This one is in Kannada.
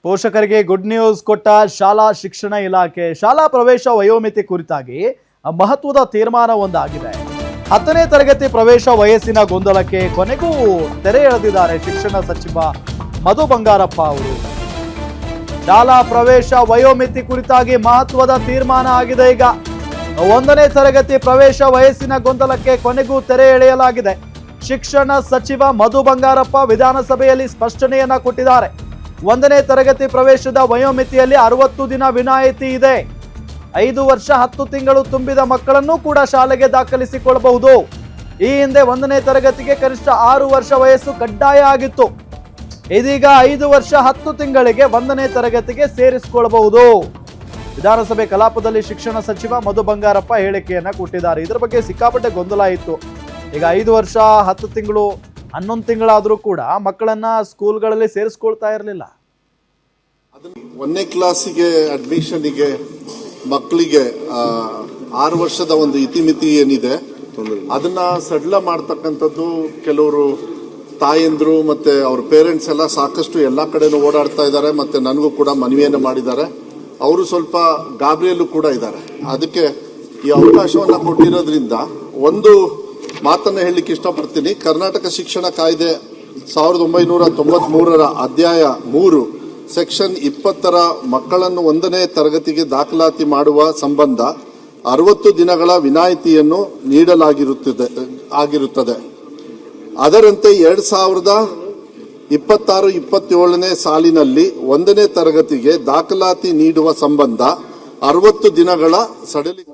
ಪೋಷಕರಿಗೆ ಗುಡ್ ನ್ಯೂಸ್ ಕೊಟ್ಟ ಶಾಲಾ ಶಿಕ್ಷಣ ಇಲಾಖೆ. ಶಾಲಾ ಪ್ರವೇಶ ವಯೋಮಿತಿ ಕುರಿತಾಗಿ ಮಹತ್ವದ ತೀರ್ಮಾನ ಒಂದಾಗಿದೆ. 10ನೇ ತರಗತಿ ಪ್ರವೇಶ ವಯಸ್ಸಿನ ಗೊಂದಲಕ್ಕೆ ಕೊನೆಗೂ ತೆರೆ ಎಳೆದಿದ್ದಾರೆ ಶಿಕ್ಷಣ ಸಚಿವ ಮಧು ಬಂಗಾರಪ್ಪ ಅವರು. ಶಾಲಾ ಪ್ರವೇಶ ವಯೋಮಿತಿ ಕುರಿತಾಗಿ ಮಹತ್ವದ ತೀರ್ಮಾನ ಆಗಿದೆ. ಈಗ 1ನೇ ತರಗತಿ ಪ್ರವೇಶ ವಯಸ್ಸಿನ ಗೊಂದಲಕ್ಕೆ ಕೊನೆಗೂ ತೆರೆ ಎಳೆಯಲಾಗಿದೆ. ಶಿಕ್ಷಣ ಸಚಿವ ಮಧು ಬಂಗಾರಪ್ಪ ವಿಧಾನಸಭೆಯಲ್ಲಿ ಸ್ಪಷ್ಟನೆಯನ್ನ ಕೊಟ್ಟಿದ್ದಾರೆ. 1ನೇ ತರಗತಿ ಪ್ರವೇಶದ ವಯೋಮಿತಿಯಲ್ಲಿ 60 ದಿನ ವಿನಾಯಿತಿ ಇದೆ. 5 ವರ್ಷ 10 ತಿಂಗಳು ತುಂಬಿದ ಮಕ್ಕಳನ್ನು ಕೂಡ ಶಾಲೆಗೆ ದಾಖಲಿಸಿಕೊಳ್ಳಬಹುದು. ಈ ಹಿಂದೆ 1ನೇ ತರಗತಿಗೆ ಕನಿಷ್ಠ 6 ವರ್ಷ ವಯಸ್ಸು ಕಡ್ಡಾಯ ಆಗಿತ್ತು. ಇದೀಗ 5 ವರ್ಷ 10 ತಿಂಗಳಿಗೆ 1ನೇ ತರಗತಿಗೆ ಸೇರಿಸಿಕೊಳ್ಳಬಹುದು. ವಿಧಾನಸಭೆ ಕಲಾಪದಲ್ಲಿ ಶಿಕ್ಷಣ ಸಚಿವ ಮಧು ಬಂಗಾರಪ್ಪ ಹೇಳಿಕೆಯನ್ನ ಕೊಟ್ಟಿದ್ದಾರೆ. ಇದರ ಬಗ್ಗೆ ಸಿಕ್ಕಾಪಟ್ಟೆ ಗೊಂದಲ ಇತ್ತು. ಈಗ 5 ವರ್ಷ 10 ತಿಂಗಳು 11 ತಿಂಗಳಾದರೂ ಕೂಡ ಮಕ್ಕಳನ್ನ ಸ್ಕೂಲ್ಗಳಲ್ಲಿ ಸೇರಿಸ್ಕೊಳ್ತಾ ಇರಲಿಲ್ಲ. 1ನೇ ಕ್ಲಾಸಿಗೆ ಅಡ್ಮಿಷನ್ಗೆ ಮಕ್ಕಳಿಗೆ 6 ವರ್ಷದ ಒಂದು ಇತಿಮಿತಿ ಏನಿದೆ ಅದನ್ನ ಸಡಿಲ ಮಾಡ್ತಕ್ಕಂಥದ್ದು ಕೆಲವರು ತಾಯಂದ್ರು ಮತ್ತೆ ಅವ್ರ ಪೇರೆಂಟ್ಸ್ ಎಲ್ಲ ಸಾಕಷ್ಟು ಎಲ್ಲಾ ಕಡೆನೂ ಓಡಾಡ್ತಾ ಇದ್ದಾರೆ. ಮತ್ತೆ ನನಗೂ ಕೂಡ ಮನವಿಯನ್ನು ಮಾಡಿದ್ದಾರೆ. ಅವರು ಸ್ವಲ್ಪ ಗಾಬರಿಯಲ್ಲೂ ಕೂಡ ಇದ್ದಾರೆ. ಅದಕ್ಕೆ ಈ ಅವಕಾಶವನ್ನ ಕೊಟ್ಟಿರೋದ್ರಿಂದ ಒಂದು ಮಾತನ್ನ ಹೇಳಲಿಕ್ಕೆ ಇಷ್ಟಪಡ್ತೀನಿ. ಕರ್ನಾಟಕ ಶಿಕ್ಷಣ ಕಾಯ್ದೆ 1993ರ ಅಧ್ಯಾಯ 3 ಸೆಕ್ಷನ್ 20ರ ಮಕ್ಕಳನ್ನು 1ನೇ ತರಗತಿಗೆ ದಾಖಲಾತಿ ಮಾಡುವ ಸಂಬಂಧ 60 ದಿನಗಳ ವಿನಾಯಿತಿಯನ್ನು ನೀಡಲಾಗಿರುತ್ತದೆ. ಅದರಂತೆ 2026-27ನೇ ಸಾಲಿನಲ್ಲಿ 1ನೇ ತರಗತಿಗೆ ದಾಖಲಾತಿ ನೀಡುವ ಸಂಬಂಧ 60 ದಿನಗಳ ಸಡಿಲಿಕೆ